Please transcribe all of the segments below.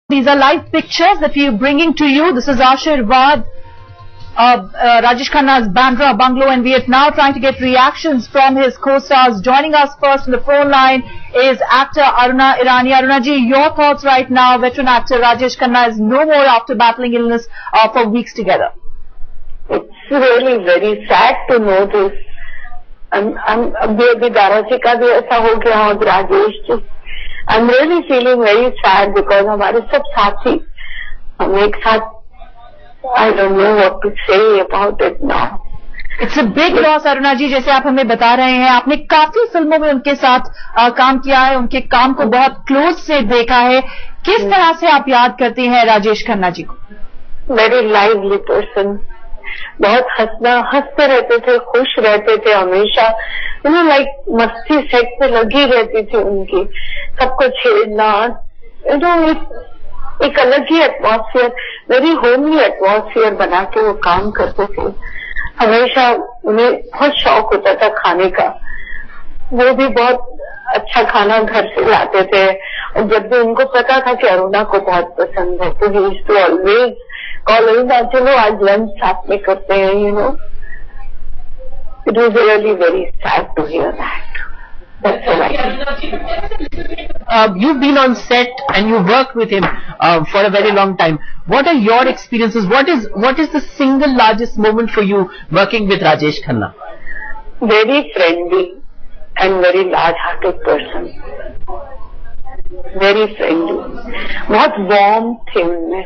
These are live pictures that we are bringing to you. This is Ashirwad, Rajesh Khanna's Bandra bungalow, and we are now trying to get reactions from his co-stars. Joining us first on the phone line is actor Aruna Irani. Aruna ji, your thoughts right now? Veteran actor Rajesh Khanna is no more after battling illness for weeks together. It's really very sad to know this. अभी दाराजी का भी ऐसा हो गया और Rajesh ji, I'm really feeling very sad because हमारे सब साथी हम एक साथ, I don't know what to say about it now. It's a big loss, Aruna जी. जैसे आप हमें बता रहे हैं, आपने काफी फिल्मों में उनके साथ काम किया है, उनके काम को बहुत क्लोज से देखा है. किस तरह से आप याद करती हैं राजेश खन्ना जी को? Very lively person. बहुत हंसते रहते थे, खुश रहते थे हमेशा. लाइक मस्ती सेट पे लगी रहती थी उनकी, सबको छेड़ना. एक अलग ही एटमॉस्फेयर, वेरी होमली एटमॉस्फेयर बना के वो काम करते थे. हमेशा उन्हें बहुत शौक होता था खाने का. वो भी बहुत अच्छा खाना घर से लाते थे. और जब भी उनको पता था कि अरुणा को बहुत पसंद है, तो he used to always call, चलो आज लंच साथ में करते हैं. It was really very sad to hear that. That's all right. You've been on set and you worked with him for a very long time. What are your experiences? What is the single largest moment for you working with Rajesh Khanna? Very friendly and very large-hearted person. Very friendly. बहुत warm थे उनमें.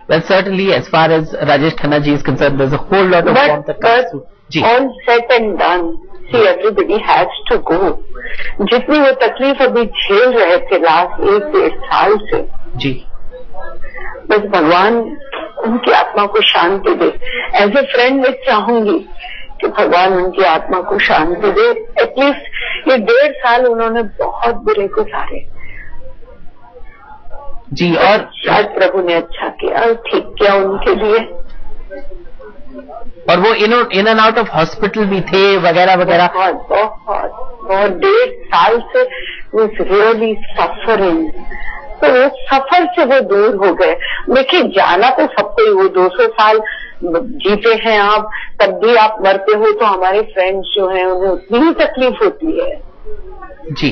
Well, certainly, as far as Rajesh Khanna ji is concerned, there's a whole lot of warmth that comes through. All said and done. See, everybody has to go. जितनी वो तकलीफ अभी झेल रहे थे लास्ट 1-1.5 साल से, जी, बस भगवान उनकी आत्मा को शांति दे. एज ए फ्रेंड मैं चाहूंगी कि भगवान उनकी आत्मा को शांति दे. एटलीस्ट ये 1.5 साल उन्होंने बहुत बुरे गुजारे जी, और शायद प्रभु ने अच्छा किया और ठीक किया उनके लिए. और वो in and out of hospital भी थे वगैरह वगैरह. बहुत 1.5 साल से was really suffering. तो वो सफर से वो दूर हो गए. देखिए, जाना तो सबको ही, वो 200 साल जीते हैं आप, तब भी आप मरते हो. तो हमारे फ्रेंड्स जो हैं उन्हें उतनी ही तकलीफ होती है जी,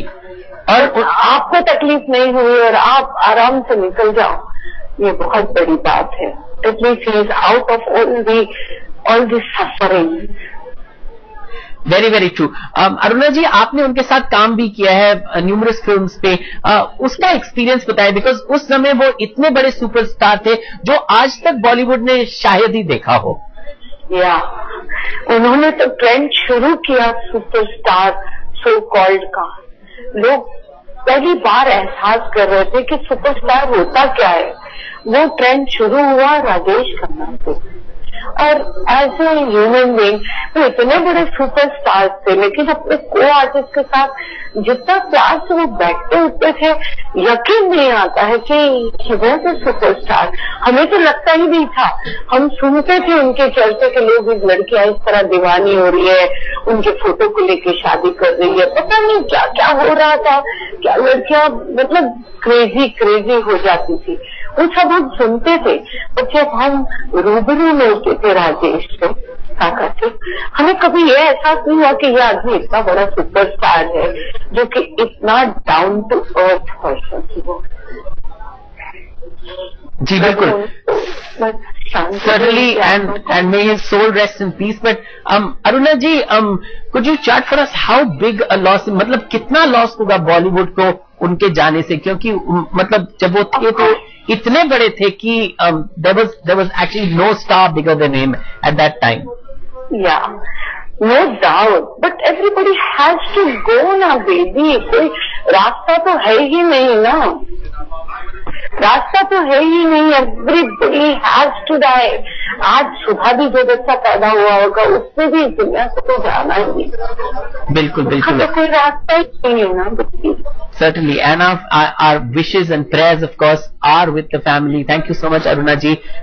और आपको तकलीफ नहीं हुई और आप आराम से निकल जाओ, ये बहुत बड़ी बात है. At least he is out of all this suffering. Very very true. Aruna ji, आपने उनके साथ काम भी किया है न्यूमरस फिल्म्स पे. उसका एक्सपीरियंस बताएं, बिकॉज उस समय वो इतने बड़े सुपरस्टार थे जो आज तक बॉलीवुड ने शायद ही देखा हो. या उन्होंने तो ट्रेंड शुरू किया सुपरस्टार सो कॉल्ड का. लोग पहली बार एहसास कर रहे थे कि सुपरस्टार होता क्या है. वो ट्रेंड शुरू हुआ राजेश खन्ना से. और एज ए ह्यूमन बीइंग वो इतने बड़े सुपरस्टार थे, लेकिन अपने को आर्टिस्ट के साथ जितना प्यार से वो बैठते उठते थे, यकीन नहीं आता है कि वो तो सुपरस्टार. हमें तो लगता ही नहीं था. हम सुनते थे उनके चर्चे के लोग, इस लड़कियां इस तरह दीवानी हो रही है, उनके फोटो को लेके शादी कर रही है, पता नहीं क्या क्या हो रहा था. क्या लड़कियां मतलब क्रेजी हो जाती थी. वो सब हम सुनते थे. और जब हम रूबरू मिलते थे राजेश से, हमें कभी ये एहसास नहीं हुआ कि यह आदमी इतना बड़ा सुपरस्टार है, जो कि इतना डाउन टू अर्थ पर्सन हो. जी बिल्कुल, certainly, and may his soul rest in peace. But Aruna ji, could you chart for us how big a loss, मतलब कितना लॉस होगा बॉलीवुड को उनके जाने से? क्योंकि मतलब जब वो थे तो इतने बड़े थे कि there was actually no star bigger than him at that time. Yeah, no doubt, but everybody has to go ना baby. कोई रास्ता तो है ही नहीं ना. रास्ता तो है ही नहीं. Everybody has to die. आज सुबह भी जो बच्चा पैदा हुआ होगा, उससे भी इस दुनिया से तो जाना ही. बिल्कुल बिल्कुल, तो कोई रास्ता ही नहीं है ना. Certainly, and our wishes and prayers, of course, are with the family. Thank you so much, Aruna ji.